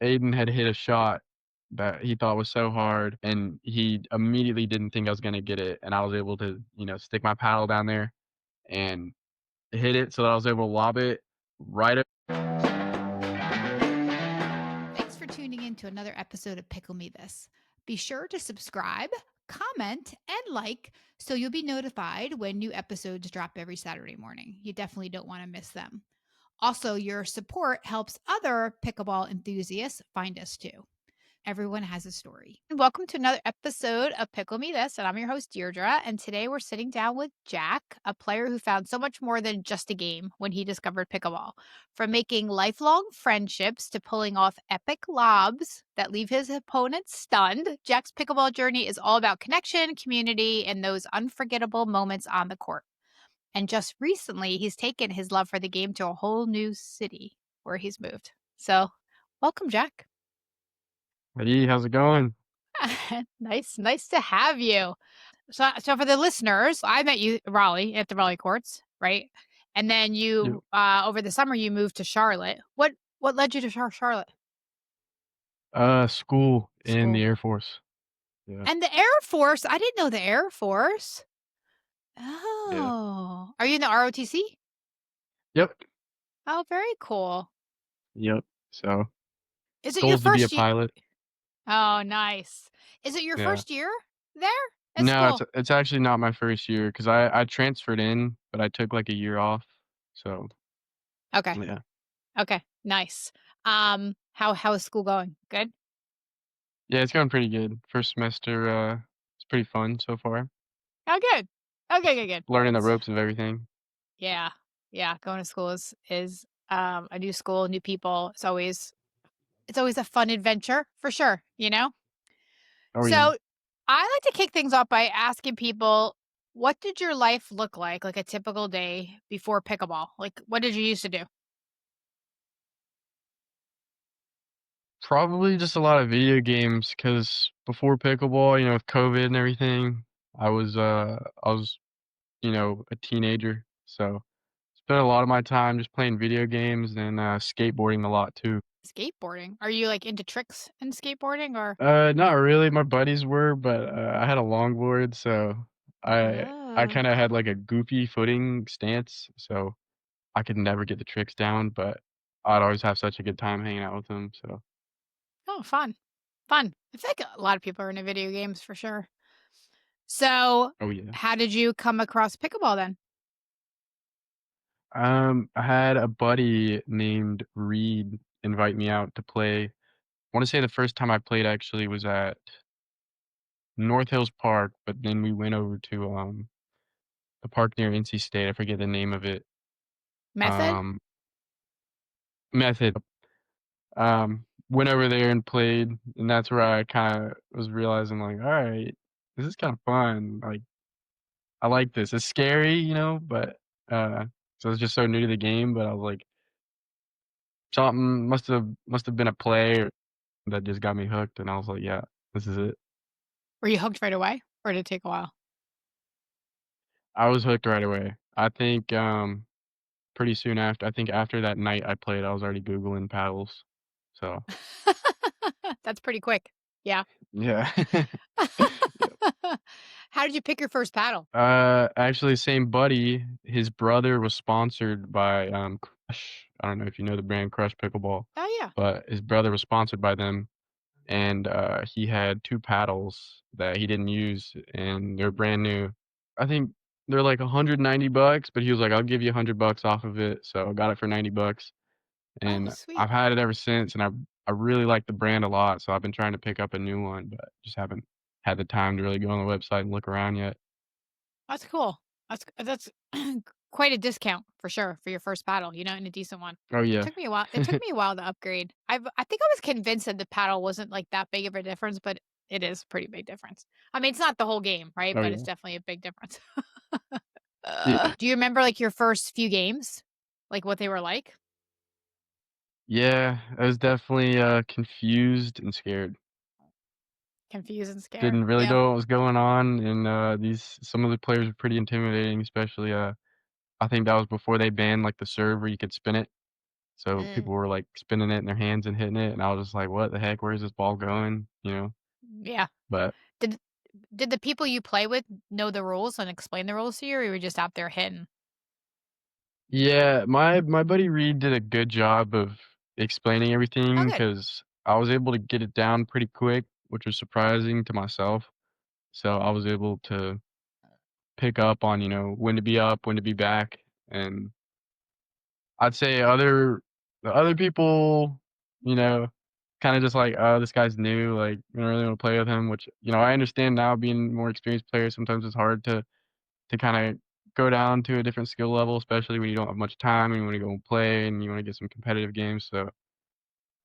Aiden had hit a shot that he thought was so hard, and he immediately didn't think I was gonna get it, and I was able to, stick my paddle down there and hit it so that I was able to lob it right up. Thanks for tuning in to another episode of Pickle Me This. Be sure to subscribe, comment, and like so you'll be notified when new episodes drop every Saturday morning. You definitely don't want to miss them. Also, your support helps other pickleball enthusiasts find us too. Everyone has a story. Welcome to another episode of Pickle Me This, and I'm your host, Deirdre. And today we're sitting down with Jack, a player who found so much more than just a game when he discovered pickleball. From making lifelong friendships to pulling off epic lobs that leave his opponents stunned, Jack's pickleball journey is all about connection, community, and those unforgettable moments on the court. And just recently, he's taken his love for the game to a whole new city where he's moved. So, welcome, Jack. Hey, how's it going? Nice to have you. So for the listeners, I met you at Raleigh at the Raleigh courts, right? And then Yep. you over the summer you moved to Charlotte. What led you to Charlotte? School in the School. Air Force. Yeah. And the Air Force, I didn't know the Air Force. Yeah. Oh. Are you in the ROTC? Yep. Oh, very cool. Yep. So, Is it your goals to be a first year? pilot. Oh, nice. Is it your Yeah. first year there at No, it's school? it's actually not my first year because I transferred in, but I took, like, a year off. So, Okay. yeah. Okay. Nice. How is school going? Good? Yeah, it's going pretty good. First semester, it's pretty fun so far. Oh, good. Okay, good. Learning the ropes of everything. Yeah. Yeah, going to school is a new school, new people. It's always a fun adventure for sure, you know? Oh, yeah. So, I like to kick things off by asking people, what did your life look like a typical day before pickleball? Like, what did you used to do? Probably just a lot of video games because before pickleball, with COVID and everything, I was a teenager, so spent a lot of my time just playing video games and, skateboarding a lot too. Skateboarding. Are you like into tricks in skateboarding or? Not really, my buddies were, but, I had a longboard, so I Oh. kinda had, like, a goofy footing stance, so I could never get the tricks down, but I'd always have such a good time hanging out with them, so. Oh, fun. Fun. I feel like a lot of people are into video games for sure. So, Oh, yeah. how did you come across pickleball then? I had a buddy named Reed invite me out to play. I wanna say the first time I played actually was at North Hills Park, but then we went over to, a park near NC State, I forget the name of it. Method? Um, Method. Went over there and played, and that's where I kinda was realizing, like, "Alright, this is kinda fun." Like, I like this. It's scary, but, so it's just so new to the game, but I was like, something must have been a play or that just got me hooked, and I was like, "Yeah, this is it." Were you hooked right away or did it take a while? I was hooked right away. I think, pretty soon after I think after that night I played, I was already Googling paddles. So, That's pretty quick. Yeah. yeah. Yep. How did you pick your first paddle? Actually, same buddy, his brother was sponsored by, Crush. I don't know if you know the brand Crush Pickleball, Oh, yeah. but his brother was sponsored by them, and, he had 2 paddles that he didn't use, and they're brand new. I think they're like $190, but he was like, "I'll give you $100 off of it," so I got it for $90, Oh, and sweet. I've had it ever since, and I really like the brand a lot, so I've been trying to pick up a new one, but just haven't had the time to really go on the website and look around yet. That's cool. That's quite a discount for sure for your first paddle, and a decent one. Oh, It yeah. took me a while. It took me a while to upgrade. I think I was convinced that the paddle wasn't like that big of a difference, but it is a pretty big difference. I mean, it's not the whole game, right? Oh, But it's yeah. definitely a big difference. Yeah. Do you remember like your first few games? Like what they were like? Yeah, I was definitely, confused and scared. Confused and scared. Didn't really Yep. know what was going on, and, these some of the players were pretty intimidating, especially, I think that was before they banned, like, the serve where you could spin it, So Mm, people were, like, spinning it in their hands and hitting it, and I was just like, "What the heck? Where's this ball going?" You know? yeah. But Did did the people you play with know the rules and explain the rules to you, or you were just out there hitting? yeah, my buddy Reed did a good job of explaining Oh, everything good. because I was able to get it down pretty quick, which was surprising to myself. So I was able to pick up on, when to be up, when to be back, and I'd say the other people, you know, kinda just like, "Oh, this guy's new, like, we don't really wanna play with him," which, I understand now being a more experienced player, sometimes it's hard to kinda go down to a different skill level, especially when you don't have much time and you wanna go and play and you wanna get some competitive games, so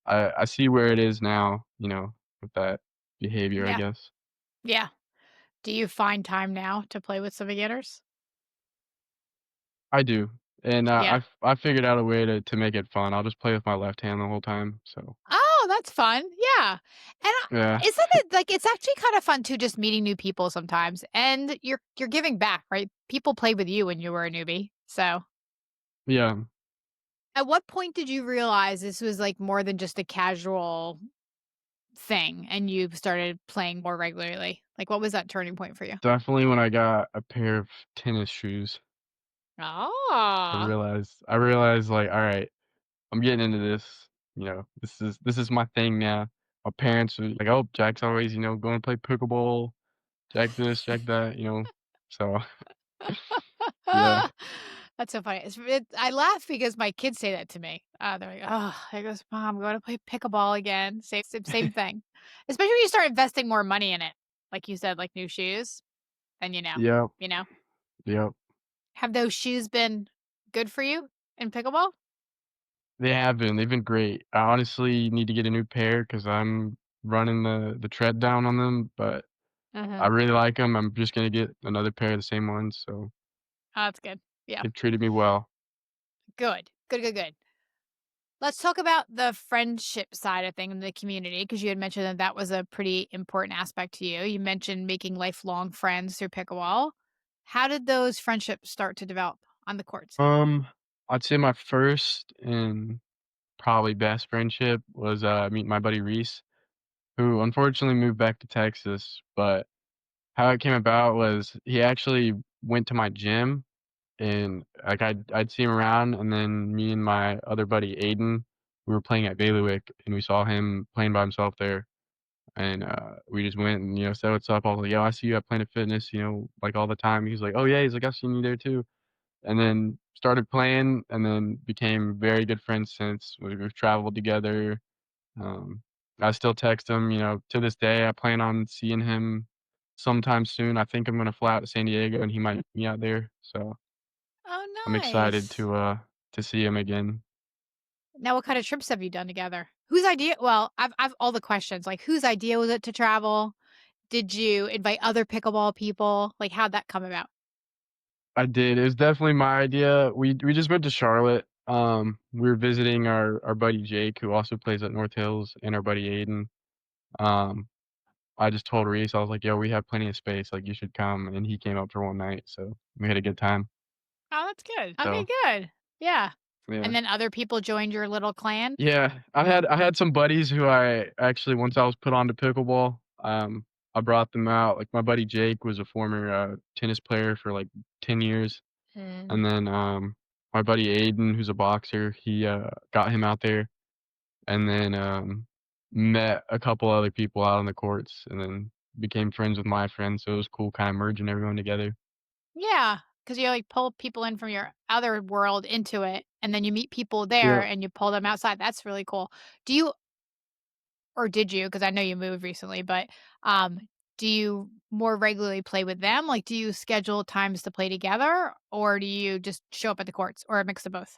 I see where it is now, with that behavior, I Yeah, guess. yeah. Do you find time now to play with some beginners? I do, and, Yeah. I figured out a way to make it fun. I'll just play with my left hand the whole time, so Oh, that's fun. Yeah. And yeah. isn't it like it's actually kind of fun too just meeting new people sometimes and you're giving back, right? People played with you when you were a newbie. So, Yeah. at what point did you realize this was like more than just a casual thing and you started playing more regularly? Like what was that turning point for you? Definitely when I got a pair of tennis shoes, Oh. I realized, like, "Alright, I'm getting into this, this is my thing now." My parents were like, "Oh, Jack's always, going to play pickleball, Jack this, Jack that," So, yeah. That's so funny. I laugh because my kids say that to me. They're like, "Oh," he goes, "Mom, I'm going to play pickleball again." Same thing. Especially when you start investing more money in it, like you said, like new shoes. Then Yep, you know. yep. Have those shoes been good for you in pickleball? They have been, they've been great. I honestly need to get a new pair because 'cause I'm running the tread down on them, but I Hmm. really like them. 'em. I'm just gonna get another pair of the same ones, so Oh, that's good. Yeah, they've treated me well. good, good, good, good. Let's talk about the friendship side of things in the community because you had mentioned that that was a pretty important aspect to you. You mentioned making lifelong friends through pickleball. How did those friendships start to develop on the courts? Um, I'd say my first and probably best friendship was, meeting my buddy Reese, who unfortunately moved back to Texas, but how it came about was he actually went to my gym and, like, I'd see him around, and then me and my other buddy Aiden, we were playing at Bailiwick, and we saw him playing by himself there, and, we just went and, said, "What's up?" I was like, "Yo, I see you at Planet Fitness, like, all the time." He's like, "Oh, yeah." He's like, "I've seen you there too." And then started playing and then became very good friends since. We've traveled together. Um, I still text him, to this day. I plan on seeing him sometime soon. I think I'm gonna fly out to San Diego and he might meet me out there. So Oh, I'm excited nice. to see him again. Now, what kind of trips have you done together? Whose idea? Well, I've all the questions. Like, whose idea was it to travel? Did you invite other pickleball people? Like, how'd that come about? I did. It was definitely my idea. We just went to Charlotte. We were visiting our buddy Jake, who also plays at North Hills, and our buddy Aiden. Um, I just told Reese, I was like, "Yo, we have plenty of space, like, you should come," and he came up for one night, so we had a good time. Oh, that's good. Okay, So, good. Yeah. yeah. And then other people joined your little clan? Yeah, I had some buddies who I actually once I was put onto pickleball, I brought them out, like, my buddy Jake was a former, tennis player for, like, 10 years, Mm. and then, my buddy Aiden, who's a boxer, he, got him out there, and then, met a couple other people out on the courts, and then became friends with my friends, so it was cool kinda merging everyone together. Yeah, because you, like, pull people in from your other world into it, and then you meet people there Yeah. and you pull them outside. That's really cool. Do you or did you, because I know you moved recently, but, um, do you more regularly play with them? Like, do you schedule times to play together, or do you just show up at the courts, or a mix of both?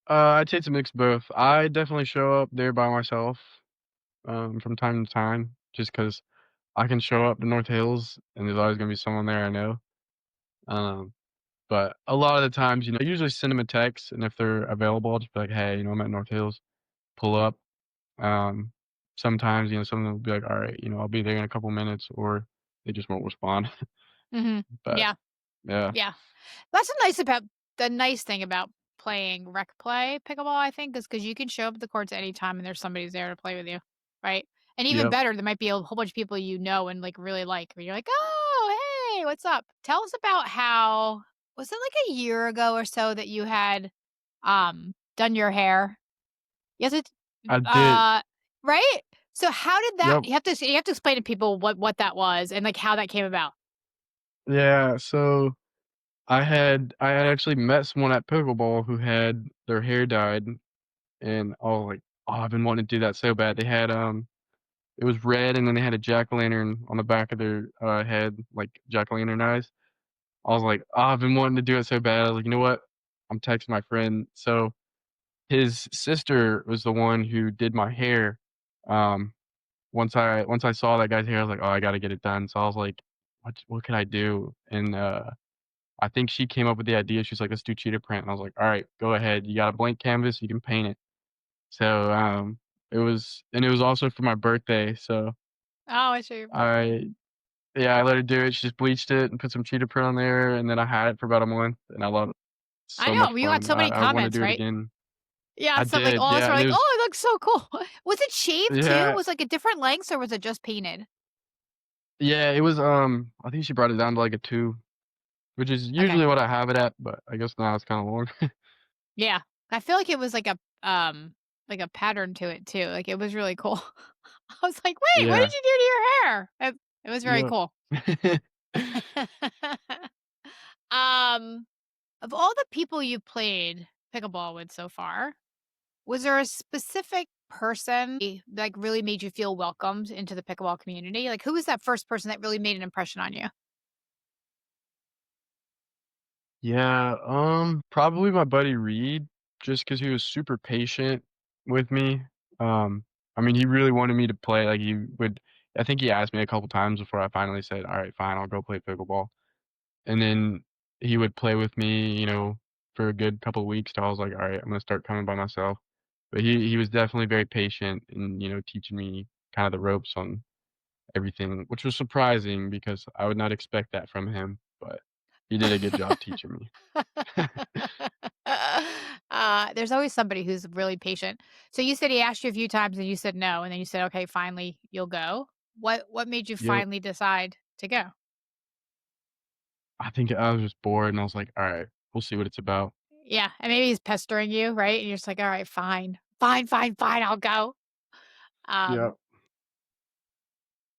I'd say it's a mix of both. I definitely show up there by myself, from time to time, just 'cause I can show up to North Hills and there's always gonna be someone there I know. Um, but a lot of the times, I usually send them a text, and if they're available, I'll just be like, "Hey, I'm at North Hills, pull up." Um, sometimes, someone will be like, "Alright, I'll be there in a couple minutes," or they just won't respond. Mhm. But Yeah, yeah. yeah. That's the nice thing about playing rec play pickleball, I think, is because you can show up at the courts anytime and there's somebody's there to play with you, right? And even Yep. better, there might be a whole bunch of people you know and, like, really like, where you're like, "Oh, hey, what's up?" Tell us about how was it, like, a year ago or so that you had, done your hair? Yes, it's I did. right? So how did that Yep. you have to explain to people what that was and, like, how that came about. Yeah, so I had actually met someone at Pickleball who had their hair dyed, and I was like, "Oh, I've been wanting to do that so bad." They had, it was red, and then they had a jack-o'-lantern on the back of their, head, like jack-o'-lantern eyes. I was like, "Oh, I've been wanting to do it so bad." I was like, "You know what?" I'm texting my friend. So, his sister was the one who did my hair. Um, once I saw that guy's hair, I was like, "Oh, I gotta get it done." So I was like, "What can I do?" And, I think she came up with the idea. She's like, "Let's do cheetah print." And I was like, "All right, go ahead. You got a blank canvas, you can paint it." So, it was also for my birthday, so Oh, it's your birthday. I yeah, I let her do it. She just bleached it and put some cheetah print on there, and then I had it for about a month, and I loved it. I So much know, you got fun. so many I wanna comments, do it right? again. Yeah, I so, like, did, all of us yeah, are and it like, was "Oh, it looks so cool." Was it shaved too? yeah, Was, like, a different lengths or was it just painted? yeah, it was, I think she brought it down to, like, a 2, which is Okay. usually what I have it at, but I guess now it's kinda long. Yeah. I feel like it was like a pattern to it too, like, it was really cool. I was like, "Wait, what Yeah, did you do to your hair?" It was very yep. cool. Um, of all the people you played pickleball with so far, was there a specific person, like, really made you feel welcomed into the pickleball community? Like, who was that first person that really made an impression on you? Yeah, probably my buddy Reed, just 'cause he was super patient with me. Um, I mean, he really wanted me to play, like, he would I think he asked me a couple times before I finally said, "Alright, fine, I'll go play pickleball." And then he would play with me, for a good couple weeks till I was like, "Alright, I'm gonna start coming by myself." But he was definitely very patient and, teaching me kinda the ropes on everything, which was surprising because I would not expect that from him, but he did a good job teaching me. There's always somebody who's really patient. So you said he asked you a few times and you said no, and then you said, "Okay, finally, you'll go." What made you Yep. finally decide to go? I think I was just bored and I was like, "Alright, we'll see what it's about." Yeah, and maybe he's pestering you, right? And you're just like, "All right, fine. Fine, fine, fine, I'll go." Um, Yep.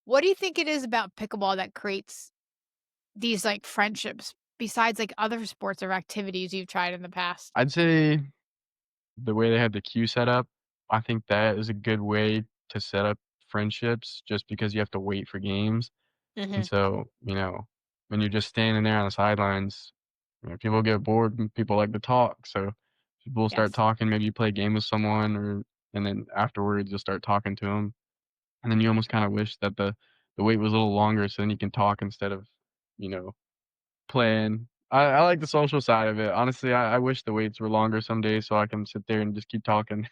what do you think it is about pickleball that creates these, like, friendships besides, like, other sports or activities you've tried in the past? I'd say the way they had the queue set up, I think that is a good way to set up friendships just because you have to wait for games. And Mhm. so, when you're just standing there on the sidelines, people get bored and people like to talk. So people will start Yes. talking. Maybe you play a game with someone, and then afterwards you'll start talking to them. And then you almost kind of wish that the wait was a little longer so then you can talk instead of, you know, playing. I like the social side of it. Honestly, I wish the waits were longer some days so I can sit there and just keep talking.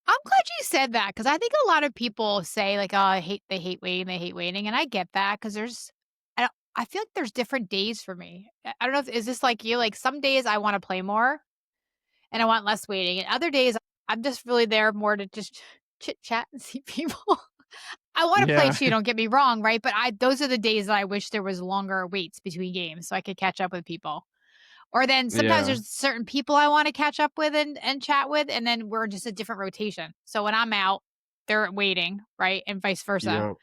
I'm glad you said that because I think a lot of people say like, "Oh, they hate waiting, they hate waiting," and I get that because I feel like there's different days for me. I don't know if is this like you? Like some days I want to play more and I want less waiting, and other days I'm just really there more to just chit chat and see people. I want to play Yeah. too. Don't get me wrong, right? But I those are the days that I wish there was longer waits between games so I could catch up with people. Or then sometimes Yeah. there's certain people I wanna catch up with and chat with, and then we're just a different rotation. So when I'm out, they're waiting, right, and vice versa. Yep.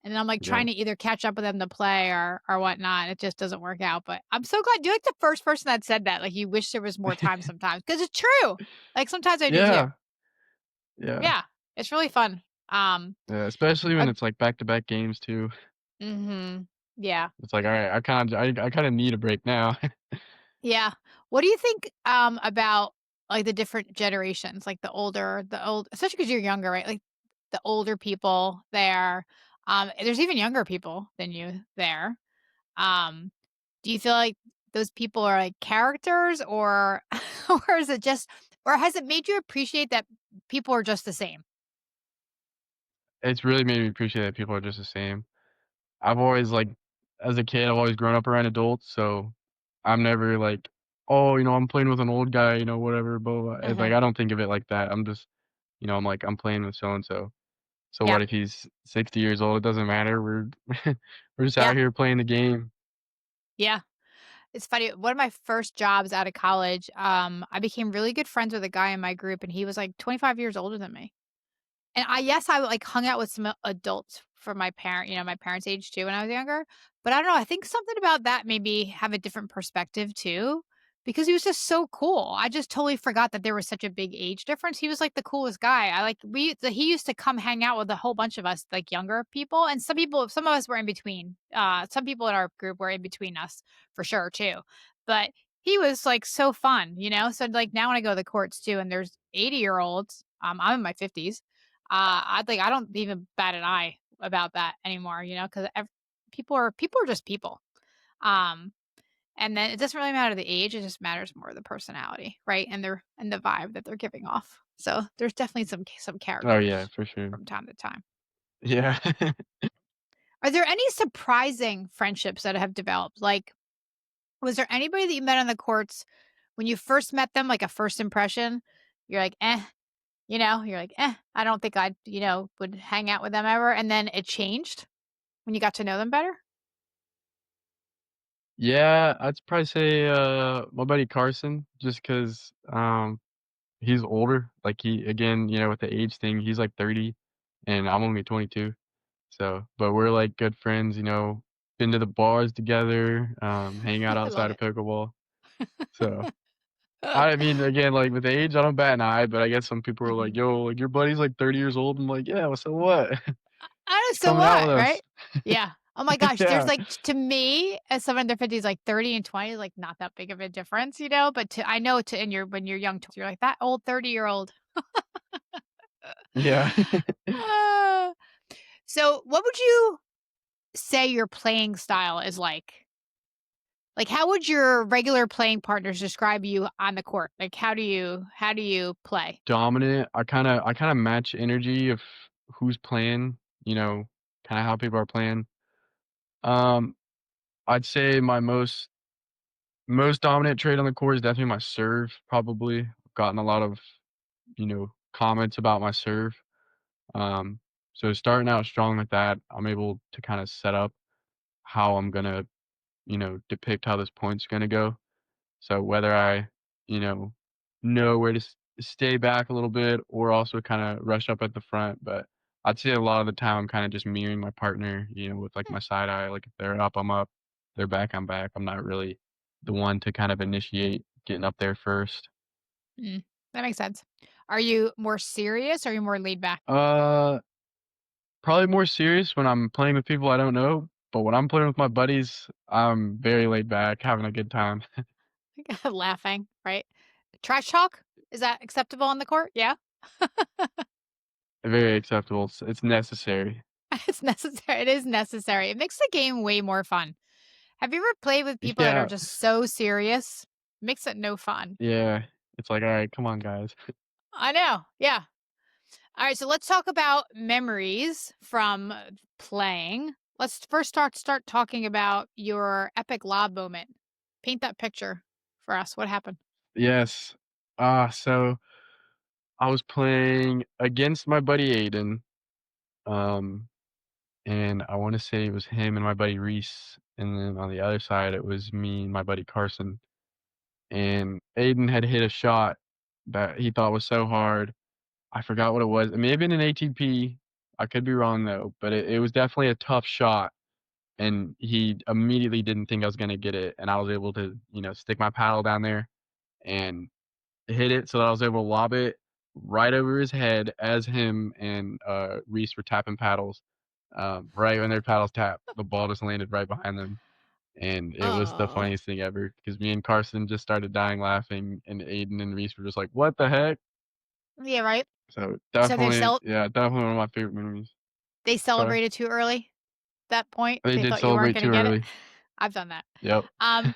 And then I'm, like, trying Yep. to either catch up with them to play or whatnot. It just doesn't work out, but I'm so glad you're, like, the first person that said that, like, you wish there was more time sometimes because it's true. Like, sometimes I do too. Yeah. Yeah. Yeah, it's really fun. Um, Yeah, especially when uh it's, like, back-to-back games too. Mhm. Yeah. It's like, "Alright, I kinda need a break now." Yeah. What do you think, about, like, the different generations, like, the old especially because 'cause you're younger, right? Like, the older people there, there's even younger people than you there. Um, do you feel like those people are, like, characters or or is it just or has it made you appreciate that people are just the same? It's really made me appreciate that people are just the same. I've always, like as a kid, I've always grown up around adults, so I'm never, like "Oh, I'm playing with an old guy, whatever, blah, blah." It's like, Mhm. I don't think of it like that. I'm just, I'm like, "I'm playing with so and so." So Yeah. what if he's 60 years old? It doesn't matter. We're we're just Yeah. out here playing the game. Yeah. It's funny. One of my first jobs out of college, I became really good friends with a guy in my group, and he was like 25 years older than me. And yes, I, like, hung out with some adults for my parents' age too when I was younger, but I don't know, I think something about that made me have a different perspective too, because he was just so cool. I just totally forgot that there was such a big age difference. He was, like, the coolest guy. He used to come hang out with a whole bunch of us, like, younger people, and some of us were in between. Some people in our group were in between us for sure too, but he was, like, so fun, you know? So, like, now when I go to the courts too and there's 80-year-olds, I'm in my 50s, I don't even bat an eye about that anymore, you know, because people are just people. Um, and then it doesn't really matter the age; it just matters more the personality, right? And the vibe that they're giving off. So there's definitely some Oh, characters yeah, for sure. from time to time. Yeah. Are there any surprising friendships that have developed? Like, was there anybody that you met on the courts when you first met them, like a first impression? You're like, eh, you're like, eh, I don't think I'd, would hang out with them ever. And then it changed when you got to know them better? Yeah, I'd probably say, my buddy Carson, just 'cause, he's older. Like, he again, with the age thing, he's, like, 30, and I'm only 22. So but we're, like, good friends, been to the bars together, hang out I love outside of it. pickleball. So, I mean, again, like, with age, I don't bat an eye, but I guess some people are like, Mhm. "Yo, like, your buddy's, like, 30 years old." I'm like, "Yeah, well, so what? I know, He's so coming out with what, us." right? Yeah. Oh my gosh, there's, Yeah. like to me, as someone in their 50s, like, 30 and 20 is, like, not that big of a difference, you know, but to I know to in your when you're young, you're like, "That old 30-year-old." Yeah. Ah. So, what would you say your playing style is like? Like, how would your regular playing partners describe you on the court? Like, how do you play? Dominant. I kinda match energy of who's playing, kinda how people are playing. Um, I'd say my most dominant trait on the court is definitely my serve, probably. I've gotten a lot of, comments about my serve. Um, so starting out strong like that, I'm able to kinda set up how I'm gonna, depict how this point's gonna go. So whether I, you know where to stay back a little bit or also kinda rush up at the front, but I'd say a lot of the time I'm kinda just mirroring my partner, with, like, Hmm, my side eye, like, if they're up, I'm up, they're back, I'm back. I'm not really the one to kind of initiate getting up there first. mm, that makes sense. Are you more serious or are you more laid back? Uh, Probably more serious when I'm playing with people I don't know, but when I'm playing with my buddies, I'm very laid back, having a good time. Laughing, right? Trash talk? Is that acceptable on the court? Yeah? Very acceptable. It's necessary. It's necessary. It is necessary. It makes the game way more fun. Have you ever played with people that are Yeah. just so serious? Makes it no fun. Yeah. It's like, "Alright, come on, guys." I know. Yeah. All right. So let's talk about memories from playing. Let's first start talking about your epic lob moment. Paint that picture for us. What happened? Yes. So I was playing against my buddy Aiden, um, and I wanna say it was him and my buddy Reese, and then on the other side, it was me and my buddy Carson, and Aiden had hit a shot that he thought was so hard. I forgot what it was. It may have been an ATP. I could be wrong, though, but it was definitely a tough shot, and he immediately didn't think I was gonna get it, and I was able to, stick my paddle down there and hit it so that I was able to lob it right over his head as him and, Reese were tapping paddles. Right when their paddles tapped, the ball just landed right behind them, and it was the Oh, funniest thing ever because me and Carson just started dying laughing, and Aiden and Reese were just like, "What the heck?" yeah, right. So, So definitely yeah, definitely one of my favorite memories. they Sorry? celebrated too early. That point, They they did thought you weren't celebrate going to too get it. early. I've done that. Yep.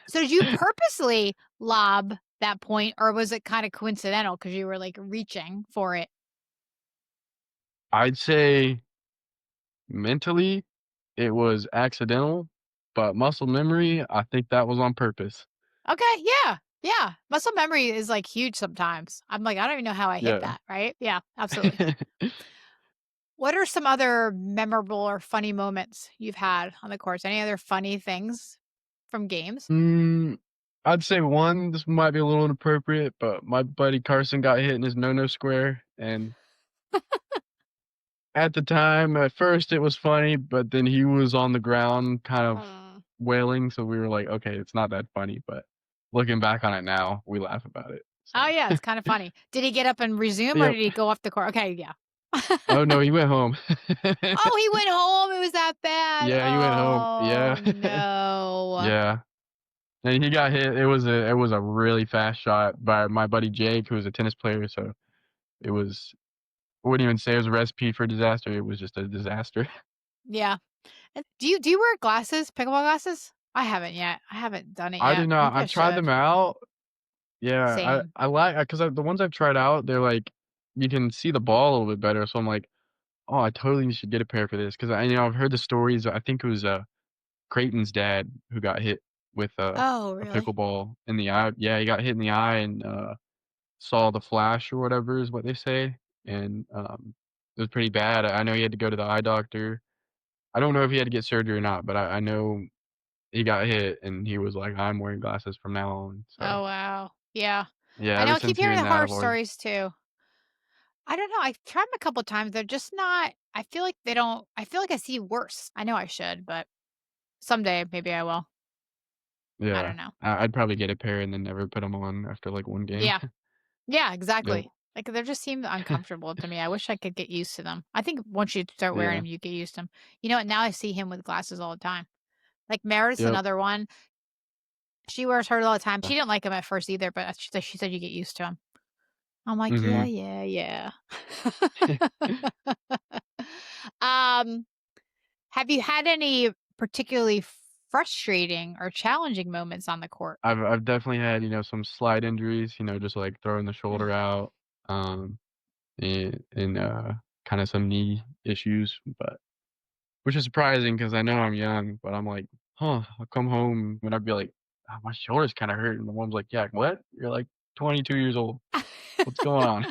So did you purposely lob that point, or was it kind of coincidental because you were like reaching for it? I'd say mentally, it was accidental, but muscle memory, I think that was on purpose. Okay, yeah. Yeah, muscle memory is, like, huge sometimes. I'm like, "I don't even know how I hit Yeah. that," right? Yeah, absolutely. What are some other memorable or funny moments you've had on the course? Any other funny things from games? Mm, I'd say one, this might be a little inappropriate, but my buddy Carson got hit in his no-no square, and at the time, at first it was funny, but then he was on the ground kind of Mm. wailing, so we were like, "Okay, it's not that funny," but looking back on it now, we laugh about it, Oh, so yeah, it's kinda funny. Did he get up and resume, or Yep. did he go off the court? Okay, yeah. Oh, no, he went home. Oh, he went home, it was that bad? Yeah, he went home. Oh, Yeah. no. Yeah. And he got hit, it was a really fast shot by my buddy Jake, who was a tennis player, so it was I wouldn't even say it was a recipe for disaster, it was just a disaster. Yeah. And do you wear glasses, pickleball glasses? I haven't yet. I haven't done it I do yet. not. Maybe I I've tried should. them out. Yeah, Same. I like because the ones I've tried out, they're like you can see the ball a little bit better, so I'm like, "Oh, I totally should get a pair for this." 'Cause I've heard the stories, I think it was, Creighton's dad who got hit with Oh, a really? pickleball in the eye. Yeah, he got hit in the eye and, saw the flash or whatever is what they say, and, it was pretty bad. I know he had to go to the eye doctor. I don't know if he had to get surgery or not, but I know he got hit and he was like, "I'm wearing glasses from now on." So, Oh, wow. Yeah. yeah, I ever know, I keep since hearing hearing the that, horror I've always stories too. I don't know, I've tried them a couple times, they're just not I feel like they don't I feel like I see worse. I know I should, but someday maybe I will. I yeah. don't know. I'd probably get a pair and then never put them on after, like, 1 game. Yeah. Yeah, Yep. exactly. Like, they just seem uncomfortable to me. I wish I could get used to them. I think once you start wearing Yeah. them, you get used to them. You know what? Now I see him with glasses all the time. Like, Meredith's Yep. another one. She wears hers all the time. Yeah. She didn't like them at first either, but she said you get used to them. I'm like, "Yeah, Mhm. yeah, yeah." Um, have you had any particularly frustrating or challenging moments on the court? I've definitely had, some slight injuries, just, like, throwing the shoulder out, um, and kinda some knee issues, but which is surprising because I know I'm young, but I'm like, "Huh." I'll come home and I'd be like, "Oh, my shoulder's kinda hurting." The mom's like, "Yeah, what? You're, like, 22 years old. What's going on?"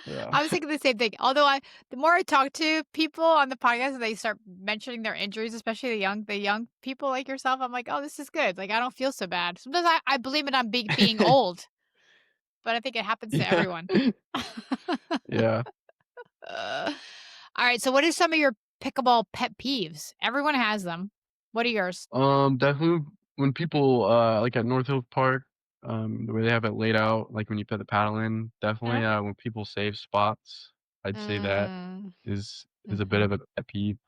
Yeah. I was thinking the same thing. Although the more I talk to people on the podcast and they start mentioning their injuries, especially the young people like yourself, I'm like, oh, this is good. Like I don't feel so bad. Sometimes I blame it on being old, but I think it happens to Yeah. everyone. Yeah. All right. So, what are some of your pickleball pet peeves? Everyone has them. What are yours? Definitely when people, like, at North Hills Park, the way they have it laid out, like, when you put the paddle in, definitely, Uh, when people save spots, I'd say that mm, is a bit hmm. of a pet peeve.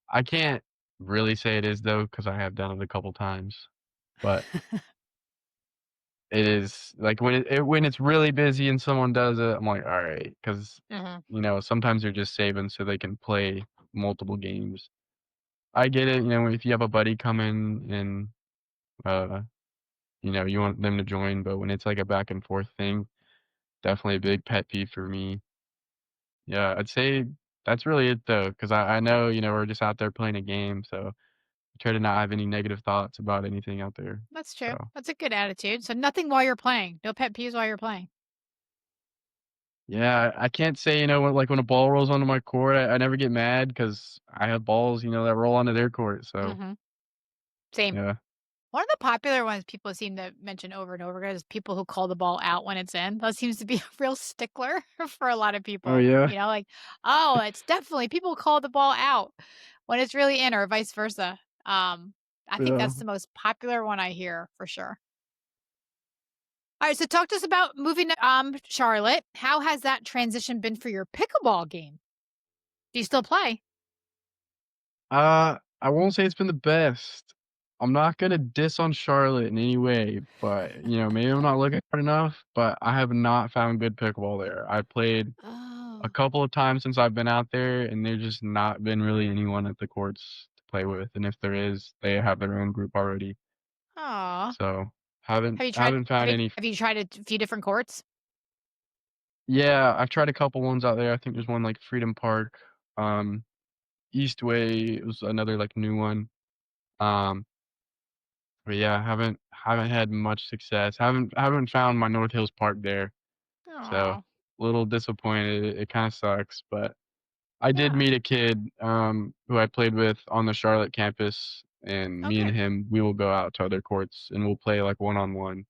I can't really say it is though, because I have done it a couple times, but it is like, when it's really busy and someone does it, I'm like, "Alright," 'cause, Hmm. sometimes they're just saving so they can play multiple games. I get it, if you have a buddy coming and, uh you want them to join, but when it's like a back and forth thing, definitely a big pet peeve for me. Yeah, I'd say that's really it though, because I know, we're just out there playing a game, so I try to not have any negative thoughts about anything out there. That's So, true. That's a good attitude. So, nothing while you're playing. No pet peeves while you're playing. yeah, I can't say, when a ball rolls onto my court, I never get mad because I have balls, that roll onto their court, so, Hmm. Same. yeah. One of the popular ones people seem to mention over and over again is people who call the ball out when it's in. That seems to be a real stickler for a lot of Oh, people. yeah? You know, like, oh, it's definitely people call the ball out when it's really in, or vice versa. I think Yeah. that's the most popular one I hear for sure. All right, so talk to us about moving to Charlotte. How has that transition been for your pickleball game? Do you still play? I won't say it's been the best. I'm not gonna diss on Charlotte in any way, but, maybe I'm not looking hard enough, but I have not found good pickleball there. I played a Oh, couple of times since I've been out there, and there's just not been really anyone at the courts to play with, and if there is, they have their own group already. aw. So, haven't Have you tried? haven't Have found you, any. have you tried a few different courts? Yeah, I've tried a couple ones out there. I think there's one, like, Freedom Park, Eastway was another, like, new one. Um But yeah, haven't haven't had much success. Haven't found my North Hills Park there, so Oh, a little disappointed. It kinda sucks, but I did yeah. meet a kid, who I played with on the Charlotte campus, and Oh, me and good. him, we will go out to other courts, and we'll play, like, one-on-one.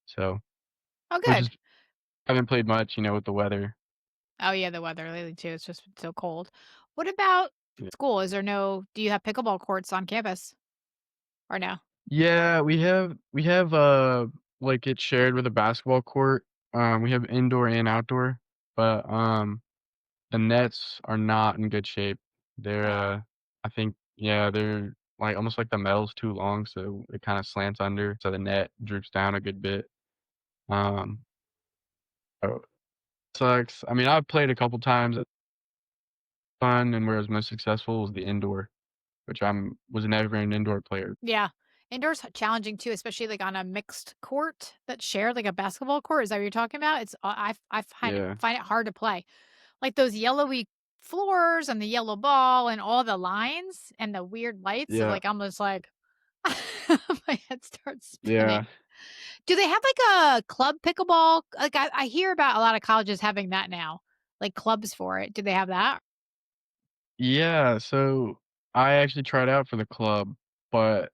So Oh, which is good. haven't played much, with the weather. Oh, yeah, the weather lately too. It's just been so cold. What about Yeah. school? Do you have pickleball courts on campus or no? Yeah, we have, like, it's shared with a basketball court. We have indoor and outdoor, but, the nets are not in good shape. They're, Oh, I think yeah, they're, like, almost like the metal's too long, so it kinda slants under, so the net droops down a good bit. Um, so sucks. I mean, I've played a couple times. It's fun, and where I was most successful was the indoor, which was never an indoor player. yeah. Indoors challenging too, especially like on a mixed court that's shared, like a basketball court. Is that what you're talking about? I Yeah, find it hard to play. Like those yellowy floors and the yellow ball and all the lines and the weird lights. yeah, Like I'm just like my head starts yeah. spinning. Do they have like a club pickleball? Like I hear about a lot of colleges having that now, like clubs for it. Do they have that? Yeah, so I actually tried out for the club, but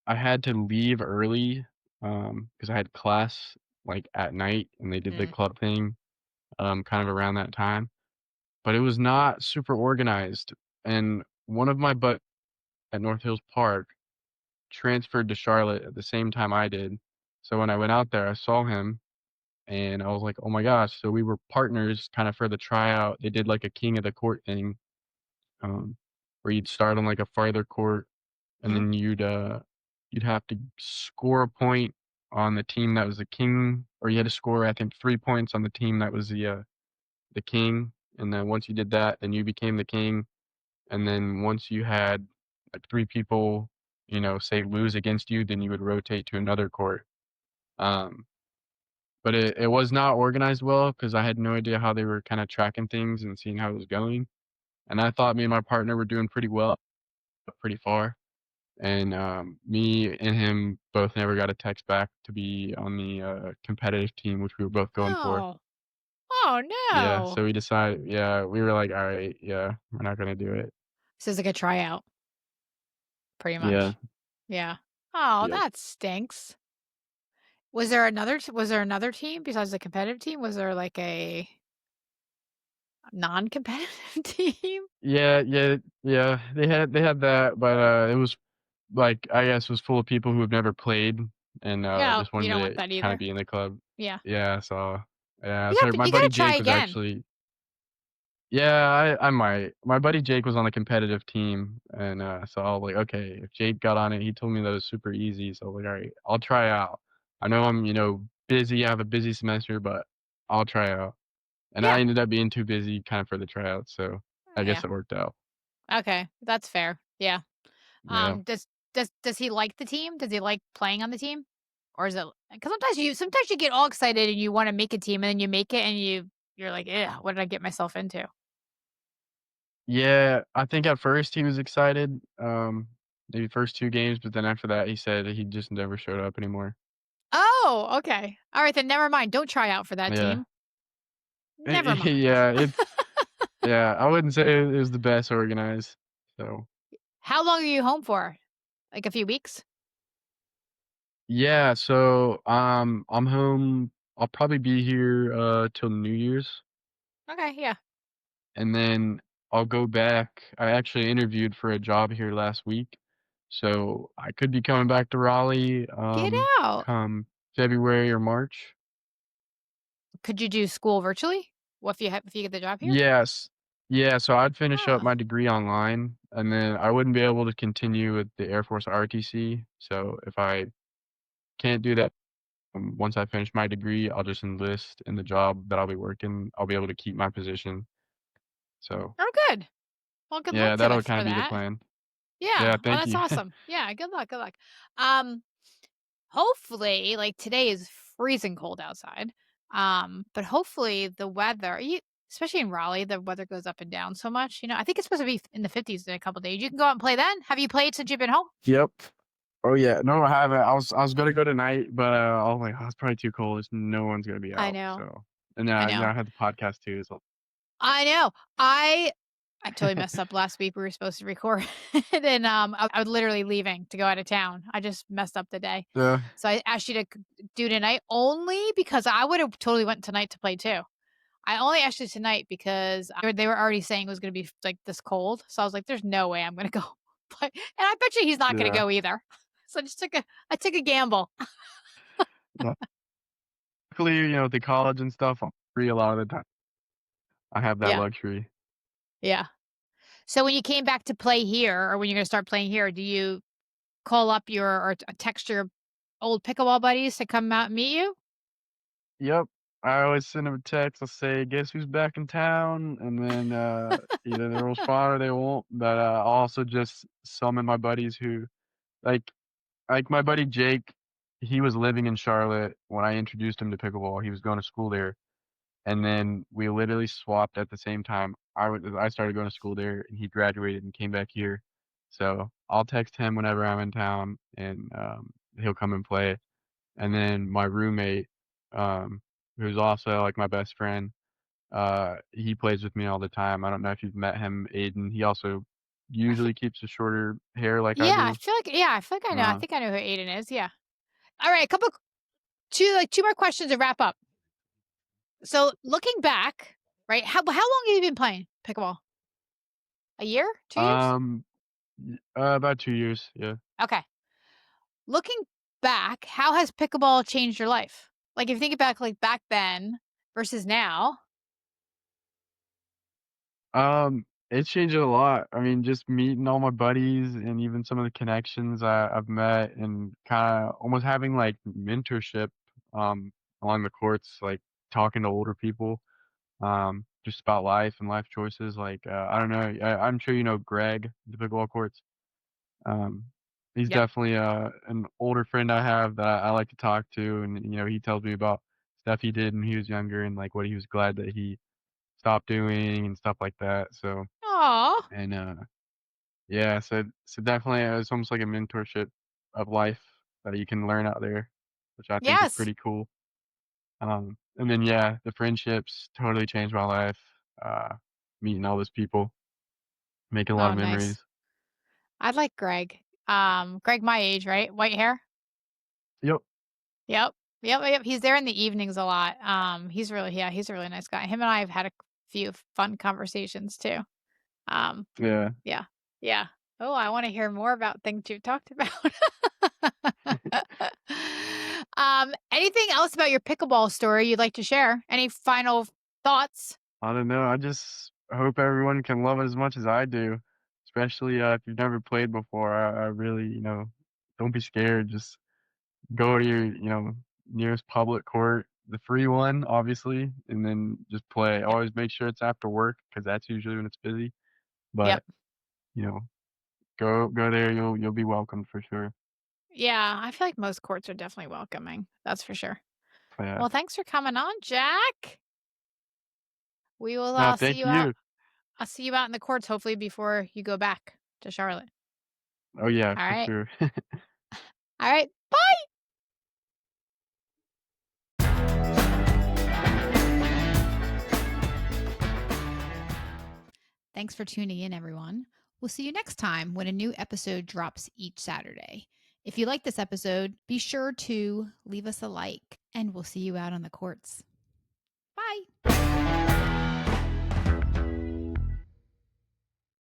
I had to leave early, because I had class, like, at night, and they did the Mm. club thing, kind of around that time, but it was not super organized, and one of my at North Hills Park transferred to Charlotte at the same time I did, so when I went out there, I saw him, and I was like, "Oh my gosh," so we were partners kinda for the tryout. They did, like, a king of the court thing, um, where you'd start on, like, a farther court, and Mhm. then you'd have to score a point on the team that was the king, or you had to score, I think, 3 points on the team that was the king, and then once you did that, then you became the king, and then once you had, like, 3 people, say, lose against you, then you would rotate to another court, um, but it was not organized well because I had no idea how they were kinda tracking things and seeing how it was going, and I thought me and my partner were doing pretty well, pretty far. And, me and him both never got a text back to be on the, competitive team, which we were both going for. Oh. Oh Yeah, no. so we decided yeah, we were like, "Alright, yeah, we're not gonna do it." So it's like a tryout, pretty Yeah, much. Yeah. Oh, yep. that stinks. Was there another team besides the competitive team? Was there like a non-competitive team? Yeah, yeah, yeah, they had that, but, it was, like, I guess, was full of people who have never played and, Yeah, just you don't wanted want to that kinda either. be in the club. Yeah. Yeah, so yeah, so my You buddy gotta try Jake was again. actually yeah, I might. My buddy Jake was on a competitive team, and, so I was like, "Okay." If Jake got on it, he told me that it was super easy, so I was like, "Alright, I'll try out." I know I'm, busy, I have a busy semester, but I'll try out. And I Yeah. ended up being too busy kind of for the tryout, so I Yeah. guess it worked out. Okay, that's fair. Yeah. Yeah. Does he like the team? Does he like playing on the team? Or is it because sometimes you get all excited and you wanna make a team and then you make it and you're like, "Ugh, what did I get myself into?" Yeah, I think at first he was excited, maybe first 2 games, but then after that, he said he just never showed up anymore. Oh, okay. Alright, then never mind. Don't try out for that Yeah. team. Never mind. Yeah, yeah, I wouldn't say it was the best organized, so How long are you home for? Like a few weeks? yeah, so, I'm home I'll probably be here, till New Year's, Okay, yeah. and then I'll go back. I actually interviewed for a job here last week, so I could be coming back to Raleigh, Get out. come February or March. Could you do school virtually? What if you get the job here? Yes. Yeah, so I'd finish up Oh, my degree online, and then I wouldn't be able to continue with the Air Force ROTC, so if I can't do that, once I finish my degree, I'll just enlist in the job that I'll be working. I'll be able to keep my position. So, oh, good. Well, good yeah, luck to that'll that kinda for be the that. plan. Yeah. Yeah, Oh, thank that's you. awesome. Yeah, good luck, good luck. Um, hopefully, like, today is freezing cold outside, but hopefully the weather you especially in Raleigh, the weather goes up and down so much, I think it's supposed to be in the 50s in a couple days. You can go out and play then? Have you played since you've been home? Yep. Oh, yeah. No, I haven't. I was gonna go tonight, but, I was like, "Oh, it's probably too cold. There's no one's gonna be I out." know. So and, I I know. had the podcast too, so I know. I I totally messed up last week. We were supposed to record, and I was literally leaving to go out of town. I just messed up the day, yeah, so I asked you to do tonight only because I would have totally went tonight to play too. I only asked you tonight because they were already saying it was going to be like this cold, so I was like, "There's no way I'm going to go." But and I bet you he's not going to yeah. go either. So I took a gamble. Yeah. Luckily, with the college and stuff, I'm free a lot of the time. I have that Yeah, luxury. yeah. So when you came back to play here, or when you're going to start playing here, do you call up your or text your old pickleball buddies to come out and meet you? Yep. I always send them a text. I'll say, "Guess who's back in town?" And then, either they'll respond or they won't, but, I'll also just summon my buddies who like my buddy Jake, he was living in Charlotte when I introduced him to pickleball. He was going to school there, and then we literally swapped at the same time. I started going to school there, and he graduated and came back here. So, I'll text him whenever I'm in town, and, he'll come and play. And then my roommate, um, who's also, like, my best friend, he plays with me all the time. I don't know if you've met him, Aiden. He also I f usually keeps a shorter hair like I Yeah, do. I feel like I know. I Uh, think I know who Aiden is. Yeah. All right, a couple 2 more questions to wrap up. So looking back, right? How long have you been playing pickleball? A year? 2 years? um, about 2 years, yeah. Okay. Looking back, how has pickleball changed your life? Like if you think back like back then versus now. It's changed a lot. I mean, just meeting all my buddies and even some of the connections I've met and kinda almost having, like, mentorship, um, along the courts, like, talking to older people, just about life and life choices, like, I don't know, I'm sure you know Greg, the pickleball courts. Um, he's Yep. definitely, an older friend I have that I like to talk to, and, he tells me about stuff he did when he was younger and, like, what he was glad that he stopped doing and stuff like that, so Aw. and, yeah, so definitely, it's almost like a mentorship of life that you can learn out there, which I think is Yes. pretty cool. And then, yeah, the friendships totally changed my life, meeting all those people, making a lot Oh, of nice. memories. I like Greg. Greg my age, right? White hair? Yep, Yep. Yep. He's there in the evenings a lot. He's a really nice guy. Him and I have had a few fun conversations too. Um, yeah. yeah. Yeah. Oh, I want to hear more about things you've talked about. Anything else about your pickleball story you'd like to share? Any final thoughts? I don't know, I just hope everyone can love it as much as I do, especially, if you've never played before. I really, don't be scared, just go to your, nearest public court, the free one, obviously, and then just play. Yep. Always make sure it's after work because that's usually when it's busy, Yep. but, you know, go there, you'll be welcomed for sure. Yeah, I feel like most courts are definitely welcoming. That's for sure. Yeah. Well, thanks for coming on, Jack. We will No, see thank you out. you. I'll see you out in the courts hopefully before you go back to Charlotte. Oh, yeah, All for right. sure. All right. Bye. Thanks for tuning in, everyone. We'll see you next time when a new episode drops each Saturday. If you like this episode, be sure to leave us a like, and we'll see you out on the courts.